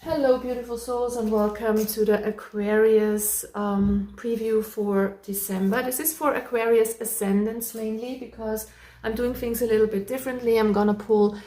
Hello beautiful souls, and welcome to the Aquarius preview for December. This is for Aquarius ascendants mainly because I'm doing things a little bit differently. I'm gonna pull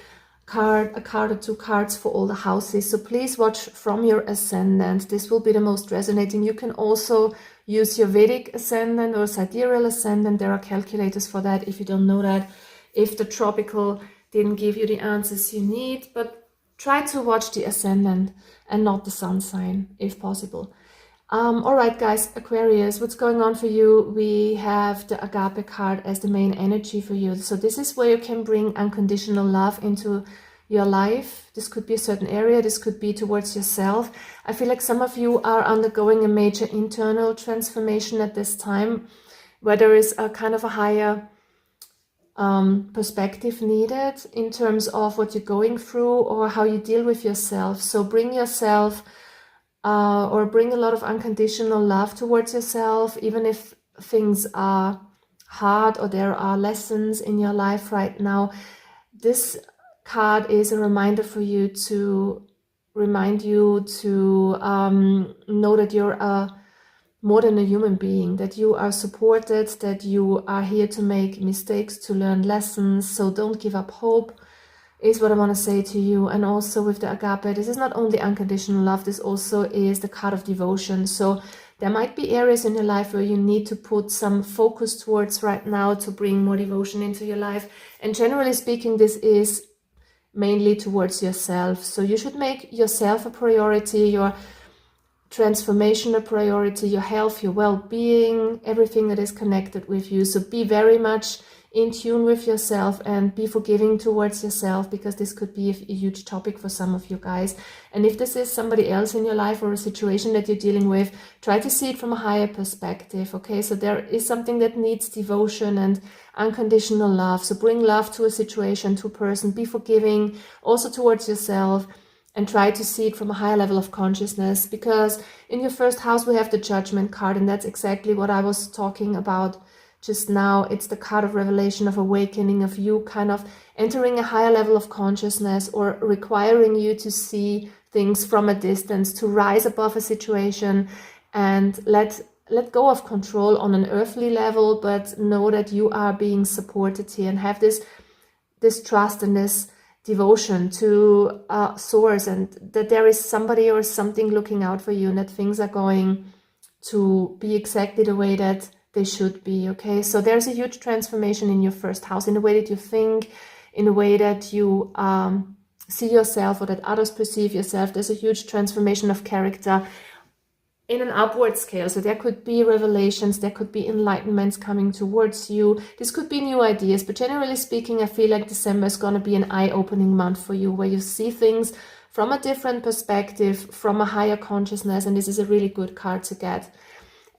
a card or two cards for all the houses, so please watch from your ascendant. This will be the most resonating. You can also use your Vedic ascendant or sidereal ascendant. There are calculators for that if you don't know that, if the tropical didn't give you the answers you need, but try to watch the ascendant and not the sun sign if possible. All right, guys, Aquarius, what's going on for you? We have the Agape card as the main energy for you. So this is where you can bring unconditional love into your life. This could be a certain area. This could be towards yourself. I feel like some of you are undergoing a major internal transformation at this time, where there is a kind of a higher perspective needed in terms of what you're going through or how you deal with yourself. So bring yourself or bring a lot of unconditional love towards yourself, even if things are hard or there are lessons in your life right now. This card is a reminder for you to remind you to know that you're more than a human being, that you are supported, that you are here to make mistakes, to learn lessons. So don't give up hope is what I want to say to you. And also with the Agape, this is not only unconditional love, this also is the card of devotion. So there might be areas in your life where you need to put some focus towards right now to bring more devotion into your life. And generally speaking, this is mainly towards yourself. So you should make yourself a priority, your transformation a priority, your health, your well-being, everything that is connected with you. So be very much in tune with yourself and be forgiving towards yourself, because this could be a huge topic for some of you guys. And if this is somebody else in your life or a situation that you're dealing with, try to see it from a higher perspective, okay? So there is something that needs devotion and unconditional love. So bring love to a situation, to a person, be forgiving also towards yourself, and try to see it from a higher level of consciousness, because in your first house we have the Judgment card, and that's exactly what I was talking about just now. It's the card of revelation, of awakening, of you kind of entering a higher level of consciousness, or requiring you to see things from a distance, to rise above a situation and let go of control on an earthly level, but know that you are being supported here, and have this trust and this devotion to source, and that there is somebody or something looking out for you, and that things are going to be exactly the way that they should be, okay? So there's a huge transformation in your first house, in the way that you think, in the way that you see yourself, or that others perceive yourself. There's a huge transformation of character in an upward scale. So there could be revelations, there could be enlightenments coming towards you. This could be new ideas, but generally speaking, I feel like December is going to be an eye-opening month for you, where you see things from a different perspective, from a higher consciousness, and this is a really good card to get.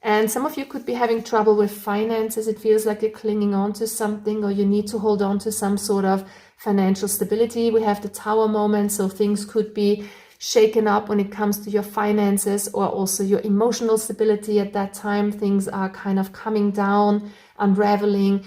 And some of you could be having trouble with finances. It feels like you're clinging on to something, or you need to hold on to some sort of financial stability. We have the Tower moment, so things could be shaken up when it comes to your finances, or also your emotional stability at that time. Things are kind of coming down, unraveling.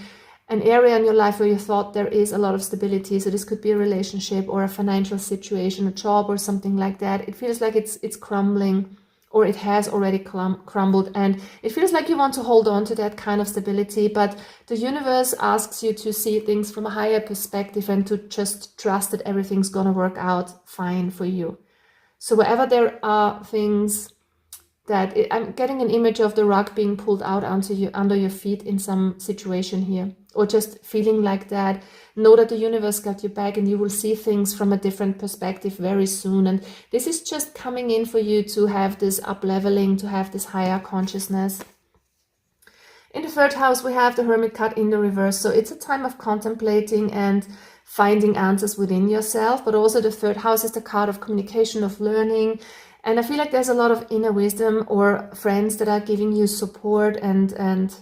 An area in your life where you thought there is a lot of stability, so this could be a relationship or a financial situation, a job or something like that. It feels like it's crumbling, or it has already crumbled, and it feels like you want to hold on to that kind of stability, but the universe asks you to see things from a higher perspective and to just trust that everything's gonna work out fine for you. So wherever there are things that, I'm getting an image of the rug being pulled out under your feet in some situation here, or just feeling like that, know that the universe got your back, and you will see things from a different perspective very soon. And this is just coming in for you to have this up-leveling, to have this higher consciousness. In the third house, we have the Hermit card in the reverse. So it's a time of contemplating and finding answers within yourself, but also the third house is the card of communication, of learning. And I feel like there's a lot of inner wisdom, or friends that are giving you support and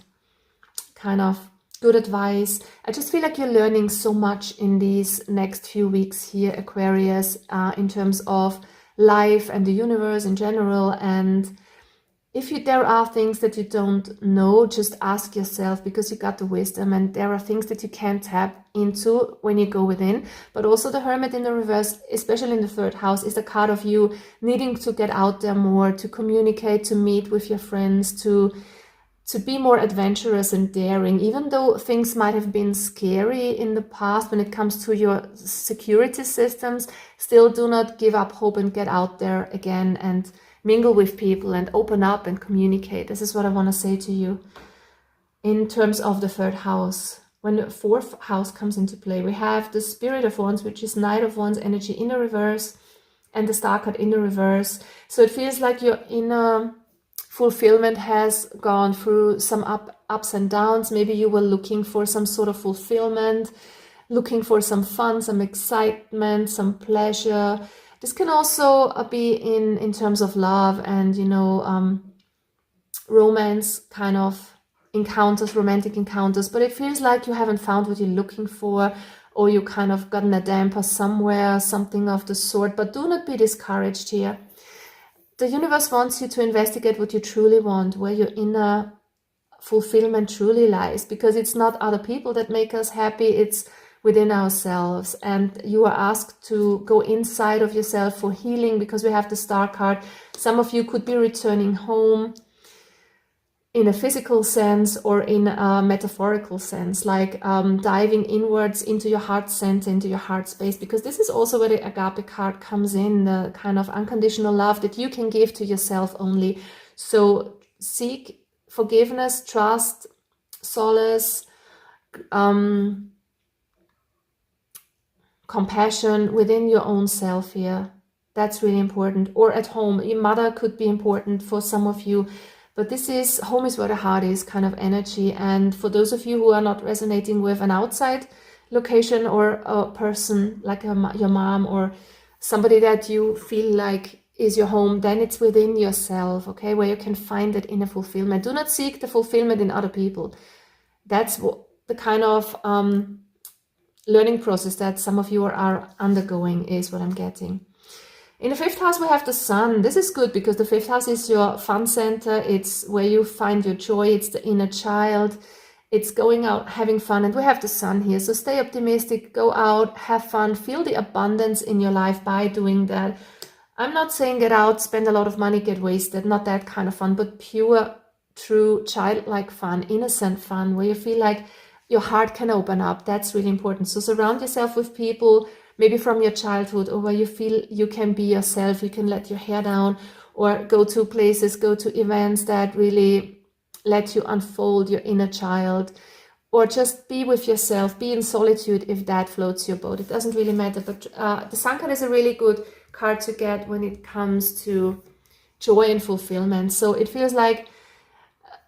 kind of good advice. I just feel like you're learning so much in these next few weeks here, Aquarius, in terms of life and the universe in general. And if there are things that you don't know, just ask yourself, because you got the wisdom, and there are things that you can't tap into when you go within. But also the Hermit in the reverse, especially in the third house, is the card of you needing to get out there more, to communicate, to meet with your friends, to be more adventurous and daring, even though things might have been scary in the past when it comes to your security systems. Still, do not give up hope and get out there again and mingle with people and open up and communicate. This is what I want to say to you. In terms of the third house, when the fourth house comes into play, we have the Spirit of Wands, which is Knight of Wands energy in the reverse, and the Star card in the reverse. So it feels like your inner fulfillment has gone through some ups and downs. Maybe you were looking for some sort of fulfillment, looking for some fun, some excitement, some pleasure. This can also be in terms of love and, you know, romance kind of encounters, romantic encounters. But it feels like you haven't found what you're looking for, or you kind of gotten a damper somewhere, something of the sort. But do not be discouraged here. The universe wants you to investigate what you truly want, where your inner fulfillment truly lies, because it's not other people that make us happy, it's within ourselves. And you are asked to go inside of yourself for healing, because we have the Star card. Some of you could be returning home in a physical sense or in a metaphorical sense, like diving inwards into your heart center, into your heart space, because this is also where the Agape card comes in, the kind of unconditional love that you can give to yourself only. So seek forgiveness, trust, solace, compassion within your own self here. That's really important. Or at home, your mother could be important for some of you. But this is, home is where the heart is, kind of energy. And for those of you who are not resonating with an outside location or a person like your mom or somebody that you feel like is your home, then it's within yourself, okay, where you can find that inner fulfillment. Do not seek the fulfillment in other people. That's the kind of learning process that some of you are undergoing, is what I'm getting. In the fifth house, we have the Sun. This is good because the fifth house is your fun center. It's where you find your joy. It's the inner child. It's going out, having fun. And we have the Sun here. So stay optimistic, go out, have fun, feel the abundance in your life by doing that. I'm not saying get out, spend a lot of money, get wasted. Not that kind of fun, but pure, true, childlike fun, innocent fun, where you feel like your heart can open up. That's really important. So surround yourself with people, maybe from your childhood, or where you feel you can be yourself, you can let your hair down, or go to places, go to events that really let you unfold your inner child, or just be with yourself, be in solitude if that floats your boat. It doesn't really matter, but the Sun card is a really good card to get when it comes to joy and fulfillment. So it feels like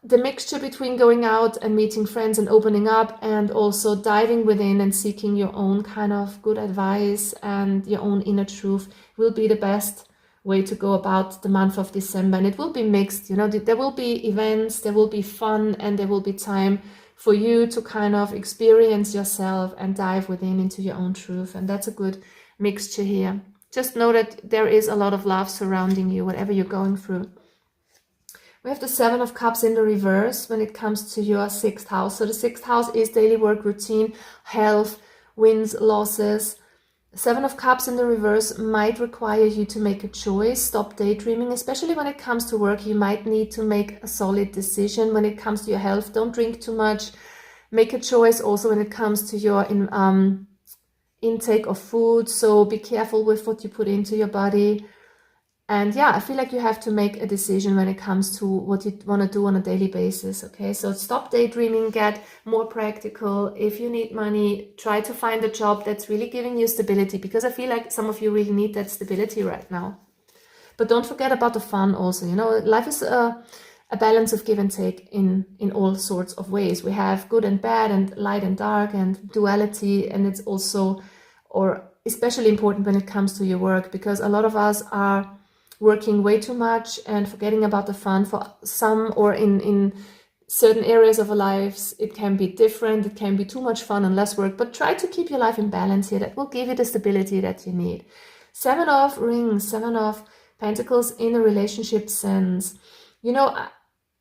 the mixture between going out and meeting friends and opening up, and also diving within and seeking your own kind of good advice and your own inner truth will be the best way to go about the month of December. And it will be mixed, you know, there will be events, there will be fun, and there will be time for you to kind of experience yourself and dive within into your own truth. And that's a good mixture here. Just know that there is a lot of love surrounding you, whatever you're going through. We have the Seven of Cups in the reverse when it comes to your sixth house. So the sixth house is daily work routine, health, wins, losses. Seven of Cups in the reverse might require you to make a choice, stop daydreaming, especially when it comes to work. You might need to make a solid decision. When it comes to your health, don't drink too much. Make a choice also when it comes to your intake of food. So be careful with what you put into your body. And yeah, I feel like you have to make a decision when it comes to what you want to do on a daily basis, okay? So stop daydreaming, get more practical. If you need money, try to find a job that's really giving you stability, because I feel like some of you really need that stability right now. But don't forget about the fun also, you know, life is a balance of give and take in all sorts of ways. We have good and bad and light and dark and duality, and it's also, or especially important when it comes to your work, because a lot of us are working way too much and forgetting about the fun. For some, or in certain areas of our lives, it can be different. It can be too much fun and less work, but try to keep your life in balance here. That will give you the stability that you need. Seven of Rings, Seven of Pentacles in a relationship sense. You know,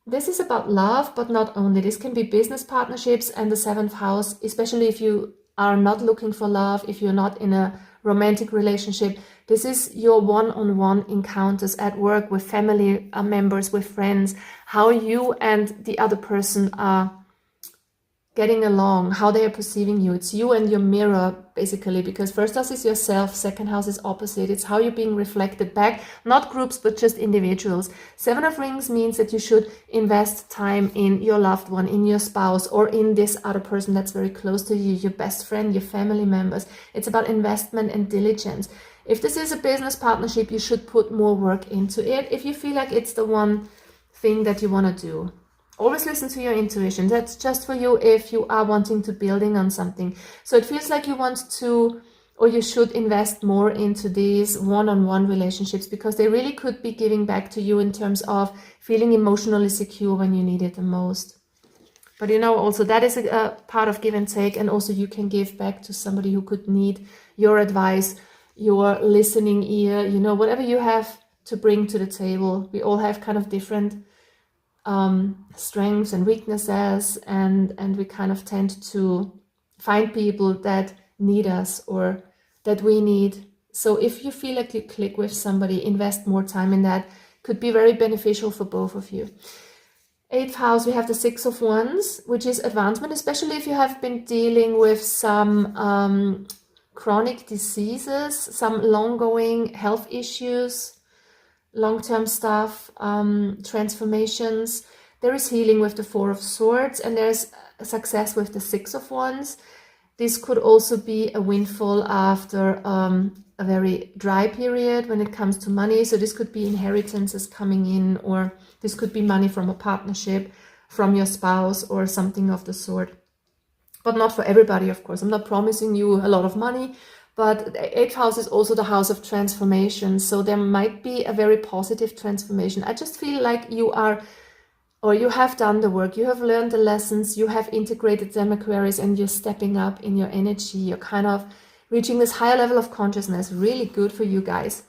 this is about love, but not only. This can be business partnerships and the seventh house, especially if you are not looking for love, if you're not in a romantic relationship. This is your one-on-one encounters at work with family members, with friends, how you and the other person are getting along, how they are perceiving you. It's you and your mirror, basically, because first house is yourself, second house is opposite. It's how you're being reflected back, not groups, but just individuals. Seven of Rings means that you should invest time in your loved one, in your spouse, or in this other person that's very close to you, your best friend, your family members. It's about investment and diligence. If this is a business partnership, you should put more work into it if you feel like it's the one thing that you want to do. Always listen to your intuition. That's just for you if you are wanting to building on something. So it feels like you want to, or you should invest more into these one-on-one relationships, because they really could be giving back to you in terms of feeling emotionally secure when you need it the most. But you know, also that is a part of give and take, and also you can give back to somebody who could need your advice, your listening ear, you know, whatever you have to bring to the table. We all have kind of different strengths and weaknesses, and we kind of tend to find people that need us or that we need. So if you feel like you click with somebody, invest more time in that. Could be very beneficial for both of you. Eighth house, we have the Six of Wands, which is advancement, especially if you have been dealing with some chronic diseases, some long-going health issues, long-term stuff, transformations. There is healing with the Four of Swords, and there's success with the Six of Wands. This could also be a windfall after a very dry period when it comes to money. So this could be inheritances coming in, or this could be money from a partnership, from your spouse, or something of the sort. But not for everybody, of course. I'm not promising you a lot of money. But the eighth house is also the house of transformation. So there might be a very positive transformation. I just feel like you are, or you have done the work. You have learned the lessons. You have integrated them, Aquarius, and you're stepping up in your energy. You're kind of reaching this higher level of consciousness. Really good for you guys.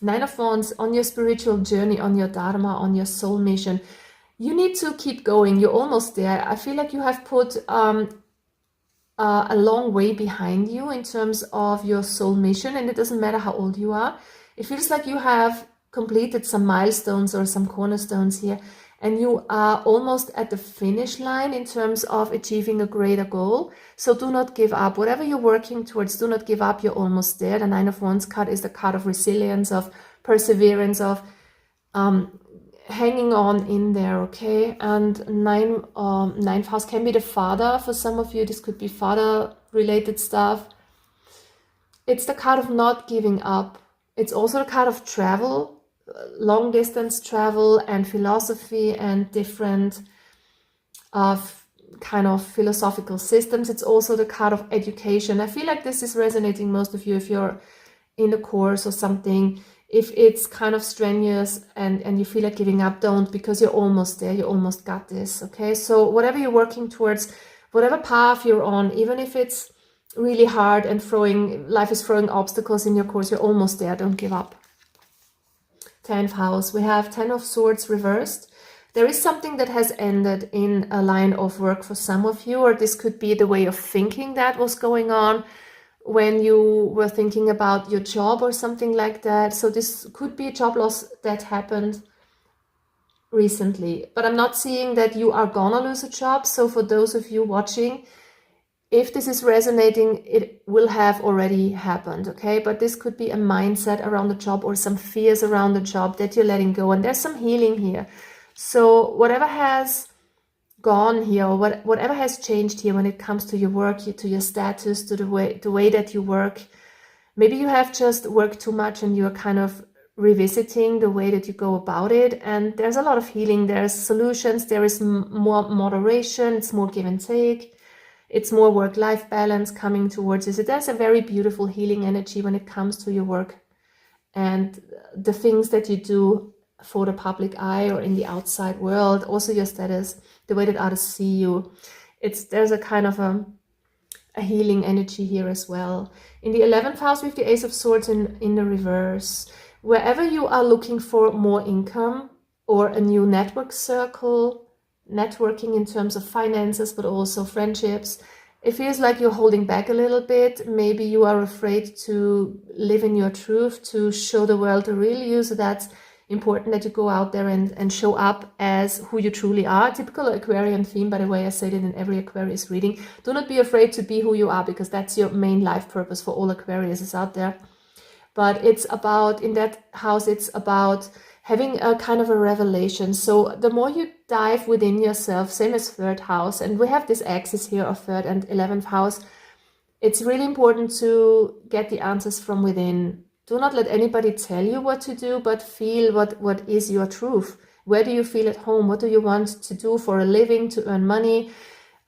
Nine of Wands, on your spiritual journey, on your dharma, on your soul mission. You need to keep going. You're almost there. I feel like you have put a long way behind you in terms of your soul mission, and it doesn't matter how old you are. It feels like you have completed some milestones or some cornerstones here, and you are almost at the finish line in terms of achieving a greater goal. So do not give up. Whatever you're working towards, do not give up. You're almost there. The Nine of Wands card is the card of resilience, of perseverance, of hanging on in there, okay? And ninth house can be the father for some of you. This could be father related stuff. It's the card of not giving up. It's also the card of travel, long distance travel, and philosophy, and different kind of philosophical systems. It's also the card of education. I feel like this is resonating most of you if you're in a course or something. If it's kind of strenuous and you feel like giving up, don't, because you're almost there. You almost got this, okay? So whatever you're working towards, whatever path you're on, even if it's really hard and life is throwing obstacles in your course, you're almost there. Don't give up. 10th house, we have 10 of Swords reversed. There is something that has ended in a line of work for some of you, or this could be the way of thinking that was going on when you were thinking about your job or something like that. So this could be a job loss that happened recently, but I'm not seeing that you are gonna lose a job. So for those of you watching, if this is resonating, it will have already happened, okay? But this could be a mindset around the job or some fears around the job that you're letting go, and there's some healing here. So whatever has gone here, or whatever has changed here when it comes to your work, to your status, to the way that you work, maybe you have just worked too much and you're kind of revisiting the way that you go about it, and there's a lot of healing. There's solutions, there is more moderation, it's more give and take, it's more work-life balance coming towards you. So there's a very beautiful healing energy when it comes to your work and the things that you do for the public eye or in the outside world, also your status, the way that others see you. There's a kind of a healing energy here as well. In the 11th house with the Ace of Swords in the reverse, wherever you are looking for more income or a new network circle, networking in terms of finances, but also friendships. It feels like you're holding back a little bit. Maybe you are afraid to live in your truth, to show the world the real you. So that's important that you go out there and show up as who you truly are. Typical Aquarian theme, by the way, I say it in every Aquarius reading. Do not be afraid to be who you are, because that's your main life purpose for all Aquariuses out there. But it's about, in that house, it's about having a kind of a revelation. So the more you dive within yourself, same as third house, and we have this axis here of third and 11th house, it's really important to get the answers from within. Do not let anybody tell you what to do, but feel what is your truth. Where do you feel at home? What do you want to do for a living, to earn money?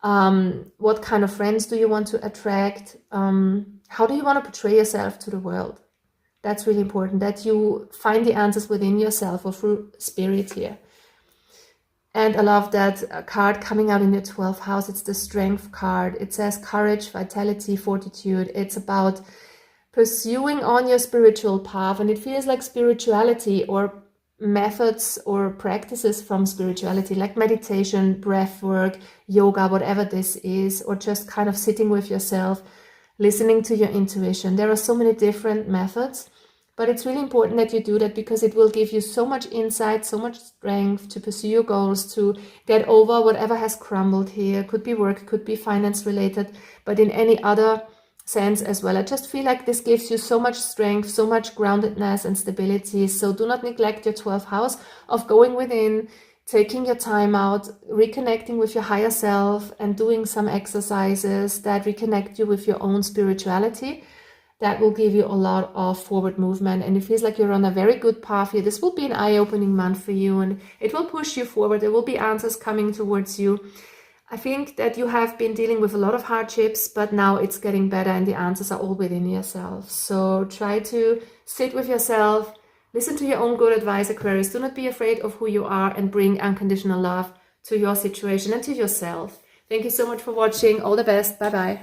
What kind of friends do you want to attract? How do you want to portray yourself to the world? That's really important, that you find the answers within yourself or through spirit here. And I love that card coming out in your 12th house. It's the Strength card. It says courage, vitality, fortitude. It's about pursuing on your spiritual path. And it feels like spirituality or methods or practices from spirituality, like meditation, breath work, yoga, whatever this is, or just kind of sitting with yourself, listening to your intuition. There are so many different methods, but it's really important that you do that, because it will give you so much insight, so much strength to pursue your goals, to get over whatever has crumbled here. Could be work, could be finance related, but in any other sense as well. I just feel like this gives you so much strength, so much groundedness and stability. So do not neglect your 12th house of going within, taking your time out, reconnecting with your higher self, and doing some exercises that reconnect you with your own spirituality. That will give you a lot of forward movement, and it feels like you're on a very good path here. This will be an eye-opening month for you, and it will push you forward. There will be answers coming towards you. I think that you have been dealing with a lot of hardships, but now it's getting better and the answers are all within yourself. So try to sit with yourself, listen to your own good advice, Aquarius. Do not be afraid of who you are, and bring unconditional love to your situation and to yourself. Thank you so much for watching. All the best. Bye-bye.